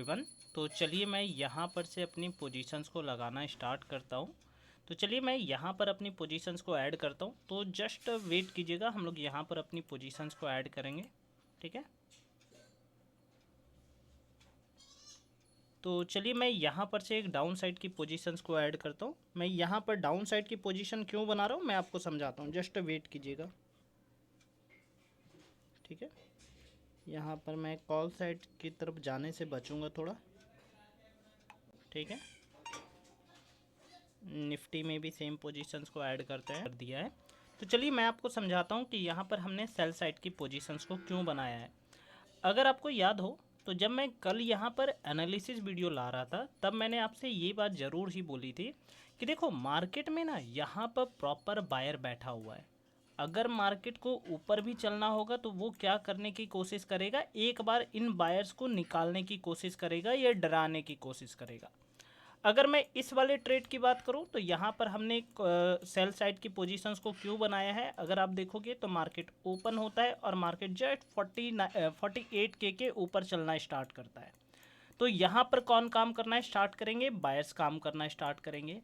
Everyone, तो चलिए मैं यहाँ पर से अपनी पोजीशंस को लगाना स्टार्ट करता हूँ। तो चलिए मैं यहाँ पर अपनी पोजीशंस को ऐड करता हूँ। तो जस्ट वेट कीजिएगा, हम लोग यहाँ पर अपनी पोजीशंस को ऐड करेंगे। ठीक है, तो चलिए मैं यहाँ पर से एक डाउन साइड की पोजीशंस को ऐड करता हूँ। मैं यहाँ पर डाउन साइड की पोजीशन क्यों बना रहा हूँ मैं आपको समझाता हूँ, जस्ट वेट कीजिएगा। ठीक है, यहाँ पर मैं कॉल साइड की तरफ जाने से बचूँगा थोड़ा। ठीक है, निफ्टी में भी सेम पोजीशंस को ऐड करते हैं, कर दिया है। तो चलिए मैं आपको समझाता हूँ कि यहाँ पर हमने सेल साइड की पोजीशंस को क्यों बनाया है। अगर आपको याद हो तो जब मैं कल यहाँ पर एनालिसिस वीडियो ला रहा था तब मैंने आपसे ये बात ज़रूर ही बोली थी कि देखो मार्केट में ना यहाँ पर प्रॉपर बायर बैठा हुआ है। अगर मार्केट को ऊपर भी चलना होगा तो वो क्या करने की कोशिश करेगा, एक बार इन बायर्स को निकालने की कोशिश करेगा या डराने की कोशिश करेगा। अगर मैं इस वाले ट्रेड की बात करूं तो यहाँ पर हमने एक सेल साइड की पोजीशंस को क्यों बनाया है। अगर आप देखोगे तो मार्केट ओपन होता है और मार्केट जस्ट 48 के ऊपर चलना स्टार्ट करता है। तो यहाँ पर कौन काम करना स्टार्ट करेंगे, बायर्स काम करना स्टार्ट करेंगे।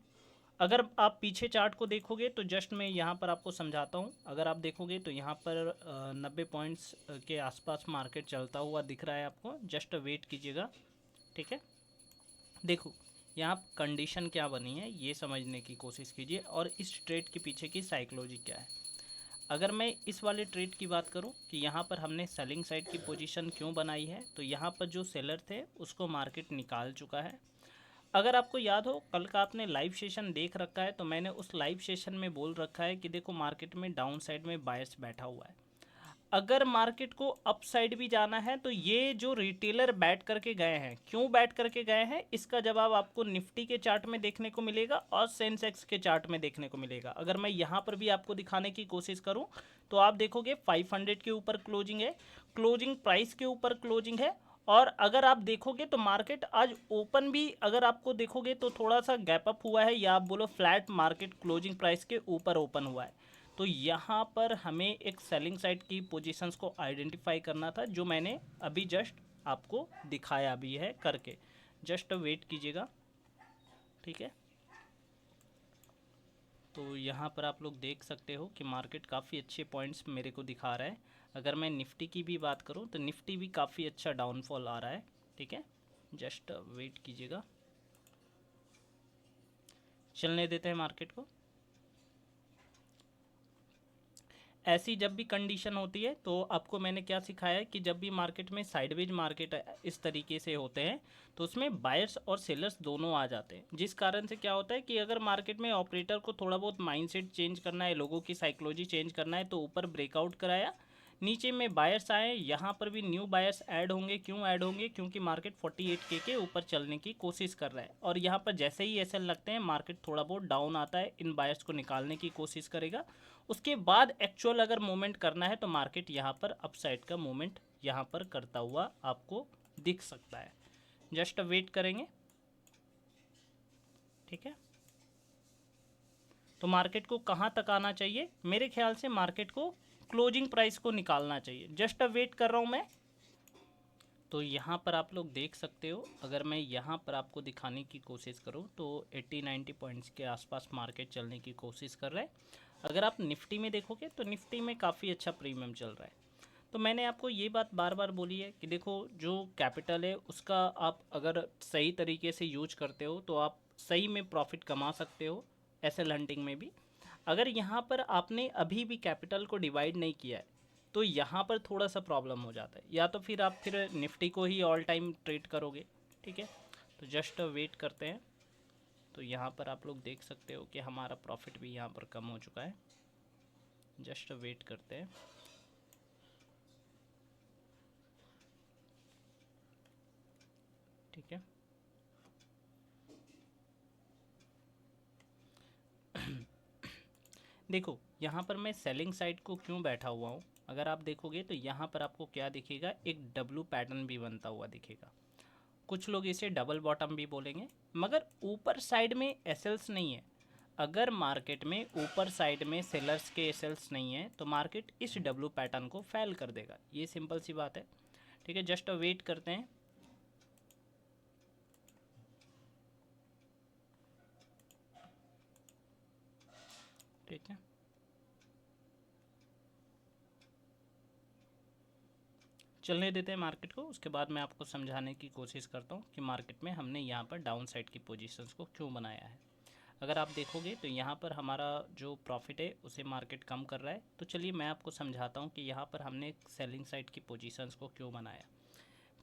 अगर आप पीछे चार्ट को देखोगे तो जस्ट मैं यहाँ पर आपको समझाता हूँ। अगर आप देखोगे तो यहाँ पर 90 पॉइंट्स के आसपास मार्केट चलता हुआ दिख रहा है आपको, जस्ट वेट कीजिएगा। ठीक है, देखो यहाँ कंडीशन क्या बनी है ये समझने की कोशिश कीजिए और इस ट्रेड के पीछे की साइकोलॉजी क्या है। अगर मैं इस वाले ट्रेड की बात करूं कि यहाँ पर हमने सेलिंग साइड की पोजीशन क्यों बनाई है, तो यहाँ पर जो सेलर थे उसको मार्केट निकाल चुका है। अगर आपको याद हो कल का आपने लाइव सेशन देख रखा है तो मैंने उस लाइव सेशन में बोल रखा है कि देखो मार्केट में डाउन साइड में बायर्स बैठा हुआ है। अगर मार्केट को अप साइड भी जाना है तो ये जो रिटेलर बैठ करके गए हैं, क्यों बैठ करके गए हैं, इसका जवाब आपको निफ्टी के चार्ट में देखने को मिलेगा और सेंसेक्स के चार्ट में देखने को मिलेगा। अगर मैं यहाँ पर भी आपको दिखाने की कोशिश करूँ तो आप देखोगे 500 के ऊपर क्लोजिंग है, क्लोजिंग प्राइस के ऊपर क्लोजिंग है। और अगर आप देखोगे तो मार्केट आज ओपन भी अगर आपको देखोगे तो थोड़ा सा गैप अप हुआ है या आप बोलो फ्लैट मार्केट क्लोजिंग प्राइस के ऊपर ओपन हुआ है। तो यहाँ पर हमें एक सेलिंग साइड की पोजीशंस को आइडेंटिफाई करना था जो मैंने अभी जस्ट आपको दिखाया भी है करके, जस्ट वेट कीजिएगा। ठीक है, तो यहाँ पर आप लोग देख सकते हो कि मार्केट काफ़ी अच्छे पॉइंट्स मेरे को दिखा रहा है। अगर मैं निफ्टी की भी बात करूँ तो निफ्टी भी काफ़ी अच्छा डाउनफॉल आ रहा है। ठीक है, जस्ट वेट कीजिएगा, चलने देते हैं मार्केट को। ऐसी जब भी कंडीशन होती है तो आपको मैंने क्या सिखाया है कि जब भी मार्केट में साइडवेज मार्केट इस तरीके से होते हैं तो उसमें बायर्स और सेलर्स दोनों आ जाते हैं, जिस कारण से क्या होता है कि अगर मार्केट में ऑपरेटर को थोड़ा बहुत माइंडसेट चेंज करना है, लोगों की साइकोलॉजी चेंज करना है, तो ऊपर ब्रेकआउट कराया, नीचे में बायर्स आए, यहाँ पर भी न्यू बायर्स ऐड होंगे। क्यों ऐड होंगे, क्योंकि मार्केट 48 के ऊपर चलने की कोशिश कर रहा है और यहाँ पर जैसे ही ऐसे लगते हैं मार्केट थोड़ा बहुत डाउन आता है, इन बायर्स को निकालने की कोशिश करेगा। उसके बाद एक्चुअल अगर मूवमेंट करना है तो मार्केट यहाँ पर अपसाइड का मूवमेंट यहाँ पर करता हुआ आपको दिख सकता है। जस्ट वेट करेंगे। ठीक है, तो मार्केट को कहाँ तक आना चाहिए, मेरे ख्याल से मार्केट को क्लोजिंग प्राइस को निकालना चाहिए। जस्ट वेट कर रहा हूँ मैं। तो यहाँ पर आप लोग देख सकते हो, अगर मैं यहाँ पर आपको दिखाने की कोशिश करूँ तो 80-90 पॉइंट्स के आसपास मार्केट चलने की कोशिश कर रहा है। अगर आप निफ्टी में देखोगे तो निफ्टी में काफ़ी अच्छा प्रीमियम चल रहा है। तो मैंने आपको ये बात बार बार बोली है कि देखो जो कैपिटल है उसका आप अगर सही तरीके से यूज करते हो तो आप सही में प्रॉफिट कमा सकते हो एसएल हंटिंग में भी। अगर यहाँ पर आपने अभी भी कैपिटल को डिवाइड नहीं किया है तो यहाँ पर थोड़ा सा प्रॉब्लम हो जाता है, या तो फिर आप फिर निफ्टी को ही ऑल टाइम ट्रेड करोगे। ठीक है, तो जस्ट वेट करते हैं। तो यहाँ पर आप लोग देख सकते हो कि हमारा प्रॉफिट भी यहाँ पर कम हो चुका है। जस्ट वेट करते हैं। ठीक है, देखो यहाँ पर मैं सेलिंग साइड को क्यों बैठा हुआ हूँ। अगर आप देखोगे तो यहाँ पर आपको क्या दिखेगा, एक डब्लू पैटर्न भी बनता हुआ दिखेगा। कुछ लोग इसे डबल बॉटम भी बोलेंगे, मगर ऊपर साइड में एसएल्स नहीं है। अगर मार्केट में ऊपर साइड में सेलर्स के एसएल्स नहीं है तो मार्केट इस डब्लू पैटर्न को फेल कर देगा, ये सिंपल सी बात है। ठीक है, जस्ट वेट करते हैं। ठीक है, चलने देते हैं मार्केट को। उसके बाद मैं आपको समझाने की कोशिश करता हूँ कि मार्केट में हमने यहाँ पर डाउन साइड की पोजीशंस को क्यों बनाया है। अगर आप देखोगे तो यहाँ पर हमारा जो प्रॉफिट है उसे मार्केट कम कर रहा है। तो चलिए मैं आपको समझाता हूँ कि यहाँ पर हमने सेलिंग साइड की पोजीशंस को क्यों बनाया।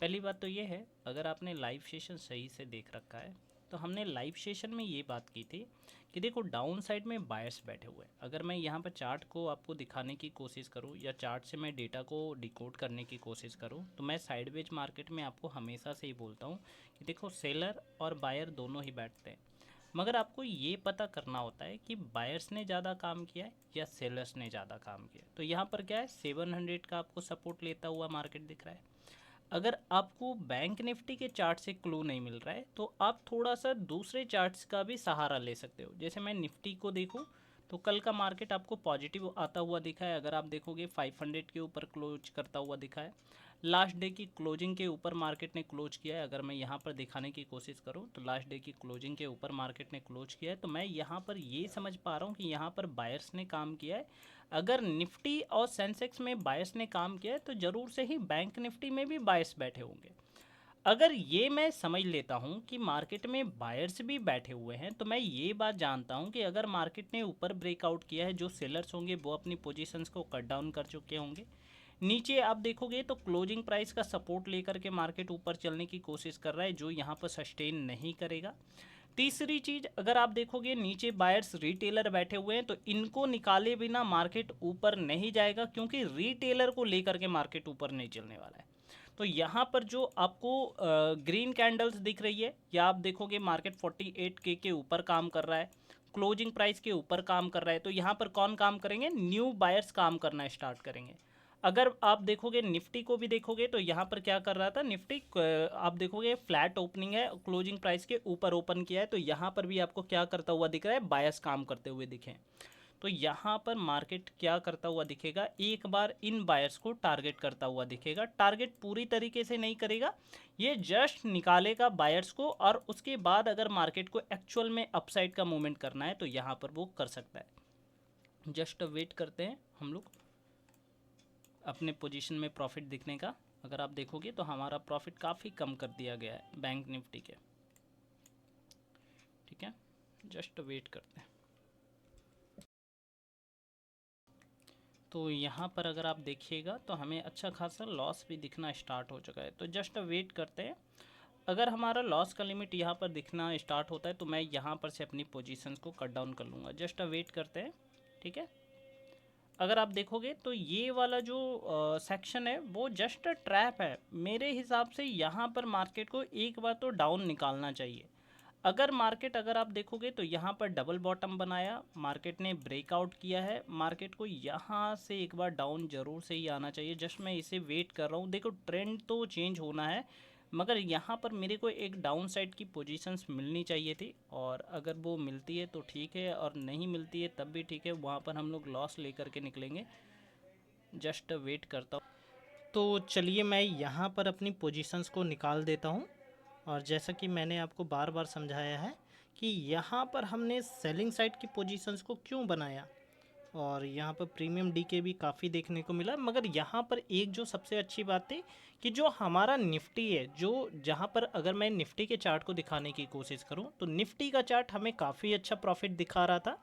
पहली बात तो ये है, अगर आपने लाइव सेशन सही से देख रखा है तो हमने लाइव सेशन में ये बात की थी कि देखो डाउन साइड में बायर्स बैठे हुए हैं। अगर मैं यहाँ पर चार्ट को आपको दिखाने की कोशिश करूँ या चार्ट से मैं डेटा को डिकोड करने की कोशिश करूँ तो मैं साइडवेज मार्केट में आपको हमेशा से ही बोलता हूँ कि देखो सेलर और बायर दोनों ही बैठते हैं, मगर आपको ये पता करना होता है कि बायर्स ने ज़्यादा काम किया है या सेलर्स ने ज़्यादा काम किया है। तो यहाँ पर क्या है, 700 का आपको सपोर्ट लेता हुआ मार्केट दिख रहा है। अगर आपको बैंक निफ्टी के चार्ट से क्लू नहीं मिल रहा है तो आप थोड़ा सा दूसरे चार्ट्स का भी सहारा ले सकते हो। जैसे मैं निफ्टी को देखूं तो कल का मार्केट आपको पॉजिटिव आता हुआ दिखा है। अगर आप देखोगे 500 के ऊपर क्लोज करता हुआ दिखा है। लास्ट डे की क्लोजिंग के ऊपर मार्केट ने क्लोज किया है। अगर मैं यहाँ पर दिखाने की कोशिश करूँ तो लास्ट डे की क्लोजिंग के ऊपर मार्केट ने क्लोज किया है। तो मैं यहाँ पर ये समझ पा रहा हूँ कि यहाँ पर बायर्स ने काम किया है। अगर निफ्टी और सेंसेक्स में बायर्स ने काम किया है तो ज़रूर से ही बैंक निफ्टी में भी बायर्स बैठे होंगे। अगर ये मैं समझ लेता हूँ कि मार्केट में बायर्स भी बैठे हुए हैं तो मैं ये बात जानता हूँ कि अगर मार्केट ने ऊपर ब्रेकआउट किया है, जो सेलर्स होंगे वो अपनी पोजीशंस को कट डाउन कर चुके होंगे। नीचे आप देखोगे तो क्लोजिंग प्राइस का सपोर्ट लेकर के मार्केट ऊपर चलने की कोशिश कर रहा है, जो यहाँ पर सस्टेन नहीं करेगा। तीसरी चीज़, अगर आप देखोगे नीचे बायर्स रिटेलर बैठे हुए हैं तो इनको निकाले बिना मार्केट ऊपर नहीं जाएगा, क्योंकि रिटेलर को लेकर के मार्केट ऊपर नहीं चलने वाला है। तो यहाँ पर जो आपको ग्रीन कैंडल्स दिख रही है, या आप देखोगे मार्केट 48K के ऊपर काम कर रहा है, क्लोजिंग प्राइस के ऊपर काम कर रहा है। तो यहाँ पर कौन काम करेंगे, न्यू बायर्स काम करना स्टार्ट करेंगे। अगर आप देखोगे निफ्टी को भी देखोगे तो यहाँ पर क्या कर रहा था निफ्टी, आप देखोगे फ्लैट ओपनिंग है, क्लोजिंग प्राइस के ऊपर ओपन किया है। तो यहाँ पर भी आपको क्या करता हुआ दिख रहा है, बायर्स काम करते हुए दिखे। तो यहाँ पर मार्केट क्या करता हुआ दिखेगा, एक बार इन बायर्स को टारगेट करता हुआ दिखेगा। टारगेट पूरी तरीके से नहीं करेगा, ये जस्ट निकालेगा बायर्स को, और उसके बाद अगर मार्केट को एक्चुअल में अपसाइड का मूवमेंट करना है तो यहाँ पर वो कर सकता है। जस्ट वेट करते हैं हम लोग अपने पोजीशन में प्रॉफिट दिखने का। अगर आप देखोगे तो हमारा प्रॉफिट काफ़ी कम कर दिया गया है बैंक निफ्टी के। ठीक है, जस्ट वेट करते हैं। तो यहाँ पर अगर आप देखिएगा तो हमें अच्छा खासा लॉस भी दिखना स्टार्ट हो चुका है। तो जस्ट वेट करते हैं। अगर हमारा लॉस का लिमिट यहाँ पर दिखना स्टार्ट होता है तो मैं यहाँ पर से अपनी पोजीशंस को कट डाउन कर लूँगा। जस्ट वेट करते हैं। ठीक है, अगर आप देखोगे तो ये वाला जो सेक्शन है वो जस्ट ट्रैप है। मेरे हिसाब से यहाँ पर मार्केट को एक बार तो डाउन निकालना चाहिए। अगर मार्केट, अगर आप देखोगे तो यहाँ पर डबल बॉटम बनाया, मार्केट ने ब्रेकआउट किया है, मार्केट को यहाँ से एक बार डाउन जरूर से ही आना चाहिए। जस्ट मैं इसे वेट कर रहा हूँ। देखो ट्रेंड तो चेंज होना है, मगर यहाँ पर मेरे को एक डाउन साइड की पोजीशंस मिलनी चाहिए थी, और अगर वो मिलती है तो ठीक है, और नहीं मिलती है तब भी ठीक है। वहाँ पर हम लोग लॉस लेकर के निकलेंगे। जस्ट वेट करता हूँ। तो चलिए मैं यहाँ पर अपनी पोजीशंस को निकाल देता हूँ। और जैसा कि मैंने आपको बार बार समझाया है कि यहाँ पर हमने सेलिंग साइड की पोजीशंस को क्यों बनाया, और यहाँ पर प्रीमियम डीके भी काफ़ी देखने को मिला। मगर यहाँ पर एक जो सबसे अच्छी बात थी कि जो हमारा निफ्टी है, जो जहाँ पर अगर मैं निफ्टी के चार्ट को दिखाने की कोशिश करूँ तो निफ्टी का चार्ट हमें काफ़ी अच्छा प्रॉफिट दिखा रहा था।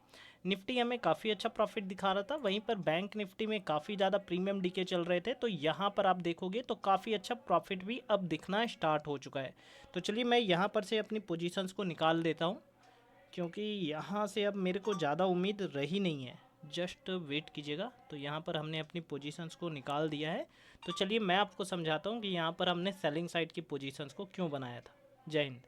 निफ्टी हमें काफ़ी अच्छा प्रॉफिट दिखा रहा था, वहीं पर बैंक निफ्टी में काफ़ी ज़्यादा प्रीमियम डीके चल रहे थे। तो यहाँ पर आप देखोगे तो काफ़ी अच्छा प्रॉफिट भी अब दिखना स्टार्ट हो चुका है। तो चलिए मैं यहाँ पर से अपनी पोजीशंस को निकाल देता हूँ, क्योंकि यहाँ से अब मेरे को ज़्यादा उम्मीद रही नहीं है। जस्ट वेट कीजिएगा। तो यहाँ पर हमने अपनी पोजीशंस को निकाल दिया है। तो चलिए मैं आपको समझाता हूँ कि यहाँ पर हमने सेलिंग साइड की पोजीशंस को क्यों बनाया था। जय हिंद।